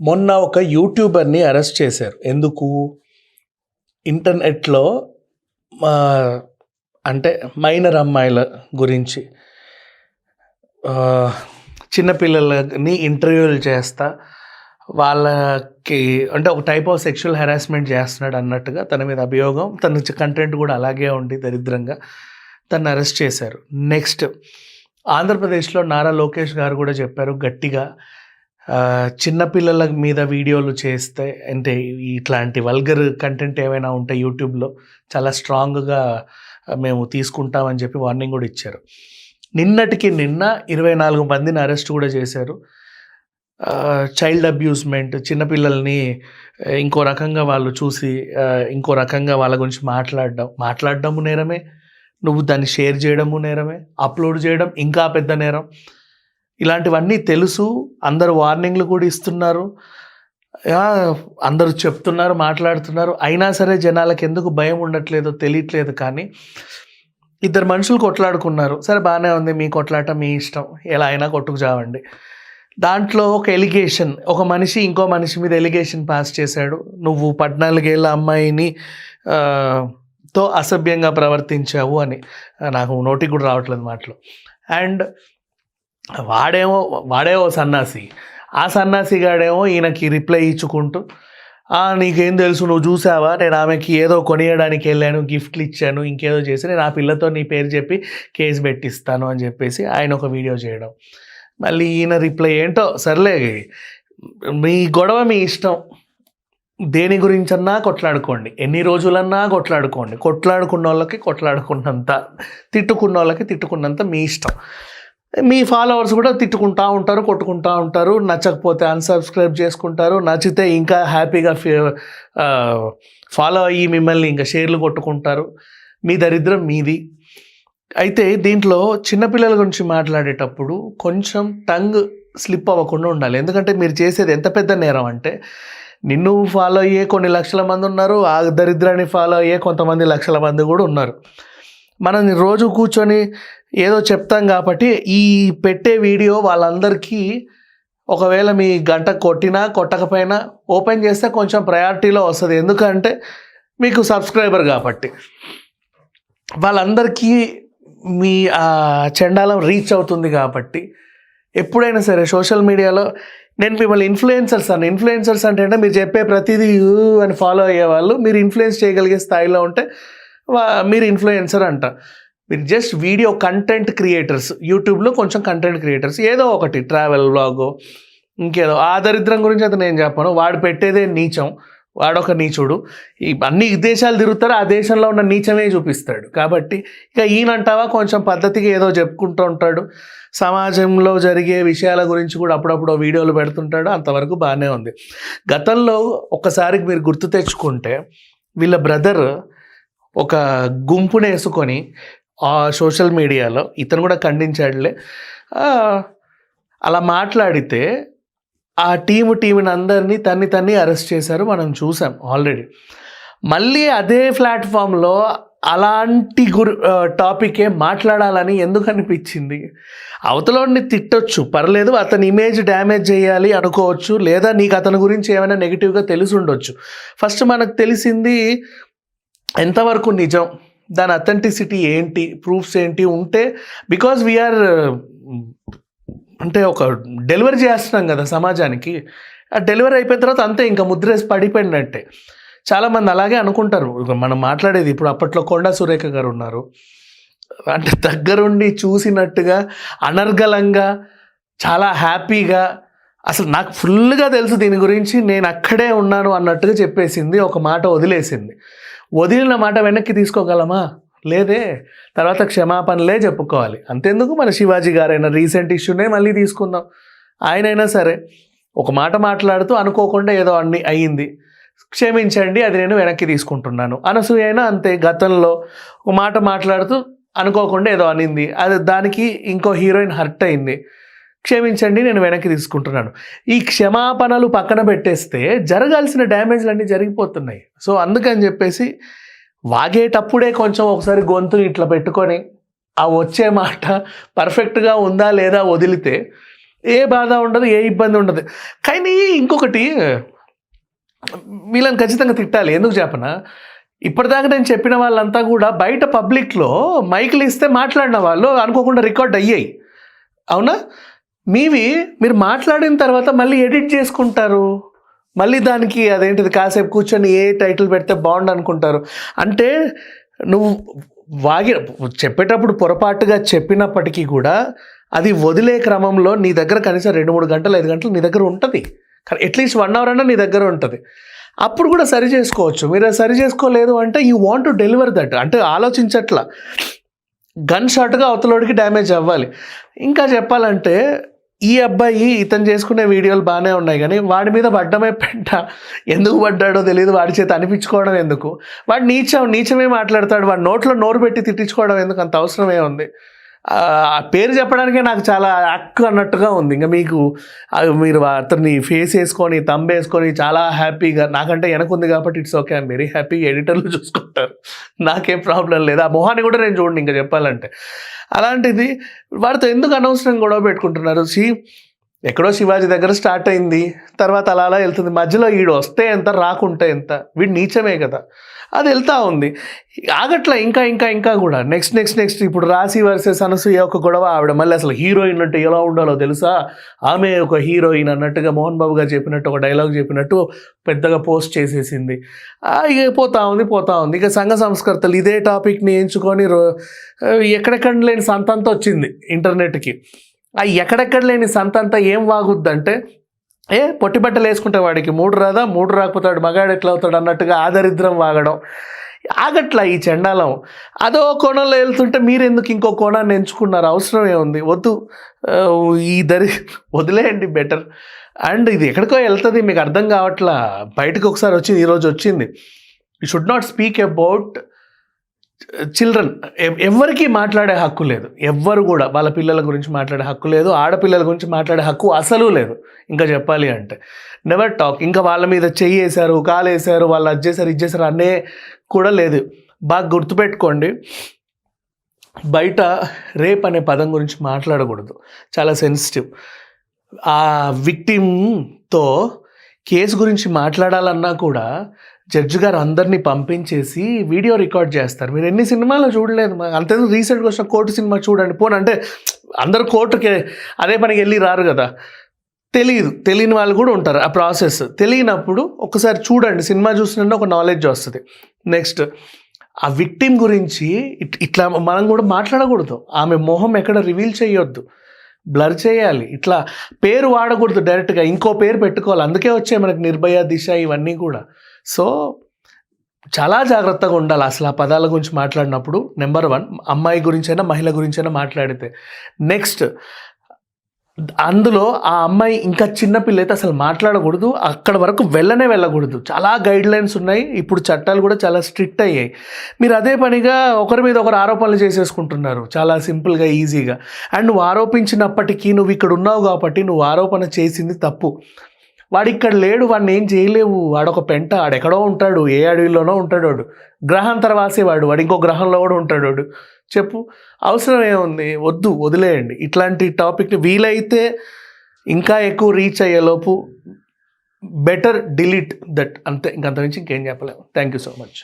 మొన్న ఒక యూట్యూబర్‌ని అరెస్ట్ చేశారు. ఎందుకు? ఇంటర్నెట్‌లో ఆహ్, అంటే మైనర్ అమ్మాయిల గురించి ఆహ్, చిన్న పిల్లలని ఇంటర్వ్యూలు చేస్తా వాళ్ళకి అంటే ఒక టైప్ ఆఫ్ సెక్షువల్ హెరాస్మెంట్ చేస్తున్నాడు అన్నట్టుగా తన మీద అభియోగం. తన కంటెంట్ కూడా అలాగే ఉండి దరిద్రంగా తనని అరెస్ట్ చేశారు. నెక్స్ట్ ఆంధ్రప్రదేశ్‌లో నారా లోకేష్ గారు కూడా చెప్పారు గట్టిగా చిన్న పిల్లల మీద వీడియోలు చేస్తే అంటే ఇట్లాంటి వల్గర్ కంటెంట్ ఏమైనా ఉంటే యూట్యూబ్‌లో చాలా స్ట్రాంగ్‌గా మేము తీసుకుంటామని చెప్పి వార్నింగ్ కూడా ఇచ్చారు. నిన్నటికి నిన్న 24 మందిని అరెస్ట్ కూడా చేశారు. చైల్డ్ అబ్యూస్మెంట్ చిన్నపిల్లల్ని ఇంకో రకంగా వాళ్ళు చూసి ఇంకో రకంగా వాళ్ళ గురించి మాట్లాడడము నేరమే, నువ్వు దాన్ని షేర్ చేయడము నేరమే, అప్లోడ్ చేయడం ఇంకా పెద్ద నేరం. ఇలాంటివన్నీ తెలుసు, అందరు వార్నింగ్లు కూడా ఇస్తున్నారు, అందరూ చెప్తున్నారు, మాట్లాడుతున్నారు. అయినా సరే జనాలకు ఎందుకు భయం ఉండట్లేదో తెలియట్లేదు. కానీ ఇద్దరు మనుషులు కొట్లాడుకున్నారు, సరే బాగానే ఉంది, మీ కొట్లాట మీ ఇష్టం, ఎలా అయినా కొట్టుకు చావండి. దాంట్లో ఒక ఎలిగేషన్, ఒక మనిషి ఇంకో మనిషి మీద ఎలిగేషన్ పాస్ చేశాడు, నువ్వు 14 ఏళ్ళ అమ్మాయిని తో అసభ్యంగా ప్రవర్తించావు అని. నాకు నోటికి కూడా రావట్లేదు మాటలు. అండ్ వాడేమో సన్నాసి, ఆ సన్నాసి గాడేమో ఈయనకి రిప్లై ఇచ్చుకుంటూ నీకేం తెలుసు, నువ్వు చూసావా, నేను ఆమెకి ఏదో కొనియడానికి వెళ్ళాను, గిఫ్ట్లు ఇచ్చాను, ఇంకేదో చేసి నేను ఆ పిల్లతో నీ పేరు చెప్పి కేసు పెట్టిస్తాను అని చెప్పేసి ఆయన ఒక వీడియో చేయడం. మళ్ళీ ఈయన రిప్లై ఏంటో, సర్లే మీ గొడవ మీ ఇష్టం, దేని గురించన్నా కొట్లాడుకోండి, ఎన్ని రోజులన్నా కొట్లాడుకోండి, కొట్లాడుకున్న వాళ్ళకి కొట్లాడుకున్నంత, తిట్టుకున్న వాళ్ళకి తిట్టుకున్నంత మీ ఇష్టం. మీ ఫాలోవర్స్ కూడా తిట్టుకుంటూ ఉంటారు, కొట్టుకుంటూ ఉంటారు, నచ్చకపోతే అన్సబ్స్క్రైబ్ చేసుకుంటారు, నచ్చితే ఇంకా హ్యాపీగా ఫాలో అయ్యి మిమ్మల్ని ఇంకా షేర్లు కొట్టుకుంటారు. మీ దరిద్రం మీది. అయితే దీంట్లో చిన్నపిల్లల గురించి మాట్లాడేటప్పుడు కొంచెం టంగ్ స్లిప్ అవ్వకుండా ఉండాలి. ఎందుకంటే మీరు చేసేది ఎంత పెద్ద నేరం అంటే, నిన్ను ఫాలో అయ్యే కొన్ని లక్షల మంది ఉన్నారు, ఆ దరిద్రాన్ని ఫాలో అయ్యే కొంతమంది లక్షల మంది కూడా ఉన్నారు. మనం రోజు కూర్చొని ఏదో చెప్తాం కాబట్టి ఈ పెట్టే వీడియో వాళ్ళందరికీ ఒకవేళ మీ గంట కొట్టినా కొట్టకపోయినా ఓపెన్ చేస్తే కొంచెం ప్రయారిటీలో వస్తుంది. ఎందుకంటే మీకు సబ్స్క్రైబర్ కాబట్టి వాళ్ళందరికీ మీ చెండాలం రీచ్ అవుతుంది. కాబట్టి ఎప్పుడైనా సరే సోషల్ మీడియాలో నేను మిమ్మల్ని ఇన్ఫ్లుయెన్సర్స్ అంటే మీరు చెప్పే ప్రతిదీ అని ఫాలో అయ్యేవాళ్ళు, మీరు ఇన్ఫ్లుయెన్స్ చేయగలిగే స్థాయిలో ఉంటే మీరు ఇన్ఫ్లుయెన్సర్ అంట. మీరు జస్ట్ వీడియో కంటెంట్ క్రియేటర్స్, యూట్యూబ్లో కొంచెం కంటెంట్ క్రియేటర్స్, ఏదో ఒకటి ట్రావెల్ వ్లాగో ఇంకేదో. ఆ దరిద్రం గురించి అయితే నేను చెప్పను, వాడు పెట్టేదే నీచం, వాడొక నీచుడు. ఈ అన్ని దేశాలు తిరుగుతారు, ఆ దేశంలో ఉన్న నీచమే చూపిస్తాడు. కాబట్టి ఇక ఈయనంటావా కొంచెం పద్ధతిగా ఏదో చెప్పుకుంటూ ఉంటాడు, సమాజంలో జరిగే విషయాల గురించి కూడా అప్పుడప్పుడు వీడియోలు పెడుతుంటాడు, అంతవరకు బాగానే ఉంది. గతంలో ఒక్కసారికి మీరు గుర్తు తెచ్చుకుంటే వీళ్ళ బ్రదర్ ఒక గుంపుని వేసుకొని సోషల్ మీడియాలో, ఇతను కూడా ఖండించాడులే, అలా మాట్లాడితే ఆ టీముని అందరినీ తన్ని అరెస్ట్ చేశారు, మనం చూసాం ఆల్రెడీ. మళ్ళీ అదే ప్లాట్ఫామ్లో అలాంటి టాపికే మాట్లాడాలని ఎందుకు అనిపించింది? అవతలోని తిట్టొచ్చు, పర్లేదు, అతని ఇమేజ్ డ్యామేజ్ చేయాలి అనుకోవచ్చు, లేదా నీకు అతని గురించి ఏమైనా నెగిటివ్గా తెలిసి ఉండొచ్చు. ఫస్ట్ మనకు తెలిసింది ఎంతవరకు నిజం, దాని అథెంటిసిటీ ఏంటి, ప్రూఫ్స్ ఏంటి ఉంటే, బికాజ్ వీఆర్ అంటే ఒక డెలివరీ చేస్తున్నాం కదా సమాజానికి. ఆ డెలివరీ అయిపోయిన తర్వాత అంతే, ఇంకా ముద్రేసి పడిపోయినట్టే. చాలామంది అలాగే అనుకుంటారు. మనం మాట్లాడేది ఇప్పుడు, అప్పట్లో కొండా సురేఖ గారు ఉన్నారు, అంటే దగ్గరుండి చూసినట్టుగా అనర్గళంగా చాలా హ్యాపీగా, అసలు నాకు ఫుల్గా తెలుసు దీని గురించి, నేను అక్కడే ఉన్నాను అన్నట్టుగా చెప్పేసింది, ఒక మాట వదిలేసింది. వదిలిన మాట వెనక్కి తీసుకోగలమా? లేదే. తర్వాత క్షమాపణలే చెప్పుకోవాలి. అంతెందుకు, మన శివాజీ గారైనా రీసెంట్ ఇష్యూనే మళ్ళీ తీసుకుందాం. ఆయనైనా సరే ఒక మాట మాట్లాడుతూ అనుకోకుండా ఏదో అయ్యింది, క్షమించండి, అది నేను వెనక్కి తీసుకుంటున్నాను. అనసూయ అయినా అంతే, గతంలో ఒక మాట మాట్లాడుతూ అనుకోకుండా ఏదో అనింది, అది దానికి ఇంకో హీరోయిన్ హర్ట్ అయింది, క్షమించండి, నేను వెనక్కి తీసుకుంటున్నాను. ఈ క్షమాపణలు పక్కన పెట్టేస్తే జరగాల్సిన డ్యామేజ్లన్నీ జరిగిపోతున్నాయి. సో అందుకని చెప్పేసి వాగేటప్పుడే కొంచెం ఒకసారి గొంతుని ఇట్లా పెట్టుకొని ఆ వచ్చే మాట పర్ఫెక్ట్గా ఉందా లేదా వదిలితే ఏ బాధ ఉండదు, ఏ ఇబ్బంది ఉండదు. కానీ ఇంకొకటి, వీళ్ళని ఖచ్చితంగా తిట్టాలి. ఎందుకు చెప్పనా, ఇప్పటిదాకా నేను చెప్పిన వాళ్ళంతా కూడా బయట పబ్లిక్లో మైకులు ఇస్తే మాట్లాడిన వాళ్ళు అనుకోకుండా రికార్డ్ అయ్యాయి. అవునా? మీరు మాట్లాడిన తర్వాత మళ్ళీ ఎడిట్ చేసుకుంటారు, మళ్ళీ దానికి అదేంటిది కాసేపు కూర్చొని ఏ టైటిల్ పెడితే బాగుండు అనుకుంటారు. అంటే నువ్వు చెప్పేటప్పుడు పొరపాటుగా చెప్పినప్పటికీ కూడా అది వదిలే క్రమంలో నీ దగ్గర కనీసం 2-3 గంటలు 5 గంటలు నీ దగ్గర ఉంటుంది. అట్లీస్ట్ 1 అవర్ అన్నా నీ దగ్గర ఉంటుంది. అప్పుడు కూడా సరి చేసుకోవచ్చు. మీరు సరి చేసుకోలేదు అంటే you want to deliver that, అంటే ఆలోచించట్లా, గన్ షాట్గా అవతలోడికి డ్యామేజ్ అవ్వాలి. ఇంకా చెప్పాలంటే ఈ అబ్బాయి ఇతను చేసుకునే వీడియోలు బాగానే ఉన్నాయి, కానీ వాడి మీద పడ్డమే పెట్ట. ఎందుకు పడ్డాడో తెలియదు, వాడి చేత అనిపించుకోవడం ఎందుకు? వాడు నీచమే మాట్లాడతాడు, వాడి నోట్లో నోరు పెట్టి తిట్టించుకోవడం ఎందుకు? అంత అవసరమే ఉంది? ఆ పేరు చెప్పడానికే నాకు చాలా హక్కు అన్నట్టుగా ఉంది. ఇంకా మీరు అతన్ని ఫేస్ వేసుకొని వేసుకొని చాలా హ్యాపీగా, నాకంటే వెనకుంది కాబట్టి it's okay, I'm very happy, ఎడిటర్లు చూసుకుంటారు, నాకేం ప్రాబ్లం లేదు. ఆ మొహాన్ని కూడా నేను చూడండి ఇంకా చెప్పాలంటే. అలాంటిది వాడితో ఎందుకు అనవసరం గొడవ పెట్టుకుంటున్నారు? ఎక్కడో శివాజీ దగ్గర స్టార్ట్ అయింది, తర్వాత అలా వెళ్తుంది. మధ్యలో వీడు వస్తే ఎంత, రాకుంటే ఎంత, వీడు నీచమే కదా, అది వెళ్తూ ఉంది. ఆగట్లా ఇంకా కూడా నెక్స్ట్ ఇప్పుడు రాశి వర్సెస్ అనసూయ ఒక గొడవ. ఆవిడ మళ్ళీ అసలు హీరోయిన్ అంటే ఎలా ఉండాలో తెలుసా, ఆమె ఒక హీరోయిన్ అన్నట్టుగా మోహన్ బాబు గారు చెప్పినట్టు ఒక డైలాగ్ చెప్పినట్టు పెద్దగా పోస్ట్ చేసేసింది. ఇక పోతా ఉంది. ఇక సంఘ సంస్కర్తలు ఇదే టాపిక్ని ఎంచుకొని ఎక్కడెక్కడ లేని సంతంతో వచ్చింది ఇంటర్నెట్కి. ఆ ఎక్కడెక్కడ లేని సంతంతా ఏం వాగుద్దంటే, పొట్టి బట్టలు వేసుకుంటే వాడికి 3 రాదా, 3 రాకపోతే వాడు మగాడు ఎట్లా అవుతాడు అన్నట్టుగా ఆదరిద్రం వాగడం. ఆగట్లా ఈ చండాలం. అదో కోణంలో వెళ్తుంటే మీరెందుకు ఇంకో కోణాన్ని ఎంచుకున్నారు? అవసరం ఏముంది? వద్దు, వదిలేయండి బెటర్. అండ్ ఇది ఎక్కడికో వెళ్తుంది, మీకు అర్థం కావట్లా. బయటకు ఒకసారి వచ్చింది, ఈరోజు వచ్చింది, you should not speak about children. ఎవరికి మాట్లాడే హక్కు లేదు, ఎవ్వరు కూడా వాళ్ళ పిల్లల గురించి మాట్లాడే హక్కు లేదు, ఆడపిల్లల గురించి మాట్లాడే హక్కు అసలు లేదు. ఇంకా చెప్పాలి అంటే నెవర్ టాక్. ఇంకా వాళ్ళ మీద చెయ్యేశారు, కాలేశారు, వాళ్ళు అది చేశారు అనే కూడా లేదు. బాగా గుర్తుపెట్టుకోండి, బయట రేప్ అనే పదం గురించి మాట్లాడకూడదు, చాలా సెన్సిటివ్. ఆ విక్టిమ్తో కేసు గురించి మాట్లాడాలన్నా కూడా జడ్జి గారు అందరినీ పంపించేసి వీడియో రికార్డ్ చేస్తారు. మీరు ఎన్ని సినిమాలు చూడలేదు, అంతే రీసెంట్గా వచ్చిన కోర్టు సినిమా చూడండి. అంటే అందరూ కోర్టుకి అదే పనికి వెళ్ళి రారు కదా, తెలియని వాళ్ళు కూడా ఉంటారు. ఆ ప్రాసెస్ తెలియనప్పుడు ఒకసారి చూడండి, సినిమా చూసినా ఒక నాలెడ్జ్ వస్తుంది. నెక్స్ట్, ఆ విక్టిమ్ గురించి ఇట్లా మనం కూడా మాట్లాడకూడదు. ఆమె మొహం ఎక్కడ రివీల్ చేయొద్దు, బ్లర్ చేయాలి. ఇట్లా పేరు వాడకూడదు, డైరెక్ట్గా ఇంకో పేరు పెట్టుకోవాలి. అందుకే వచ్చాయి మనకి నిర్భయ, దిశ ఇవన్నీ కూడా. సో చాలా జాగ్రత్తగా ఉండాలి అసలు ఆ పదాల గురించి మాట్లాడినప్పుడు. నెంబర్ 1, అమ్మాయి గురించైనా మహిళ గురించైనా మాట్లాడితే. నెక్స్ట్, అందులో ఆ అమ్మాయి ఇంకా చిన్నపిల్ల అయితే అసలు మాట్లాడకూడదు, అక్కడ వరకు వెళ్ళకూడదు. చాలా గైడ్ లైన్స్ ఉన్నాయి, ఇప్పుడు చట్టాలు కూడా చాలా స్ట్రిక్ట్ అయ్యాయి. మీరు అదే పనిగా ఒకరి మీద ఒకరు ఆరోపణలు చేసేసుకుంటున్నారు చాలా సింపుల్గా, ఈజీగా. అండ్ నువ్వు ఆరోపించినప్పటికీ నువ్వు ఇక్కడ ఉన్నావు కాబట్టి నువ్వు ఆరోపణ చేసింది తప్పు. వాడు ఇక్కడ లేడు, వాడిని ఏం చేయలేవు, వాడొక పెంట, ఆడెక్కడో ఉంటాడు, ఏ అడవిలోనో ఉంటాడు వాడు, గ్రహాంతరవాసి వాడు ఇంకో గ్రహంలో కూడా ఉంటాడు వాడు. చెప్పు, అవసరం ఏముంది? వదిలేయండి ఇట్లాంటి టాపిక్ని. వీలైతే ఇంకా ఎక్కువ రీచ్ అయ్యేలోపు బెటర్ డిలీట్ దట్, అంతే. ఇంకంత నుంచి ఇంకేం చెప్పలేము. Thank you so much.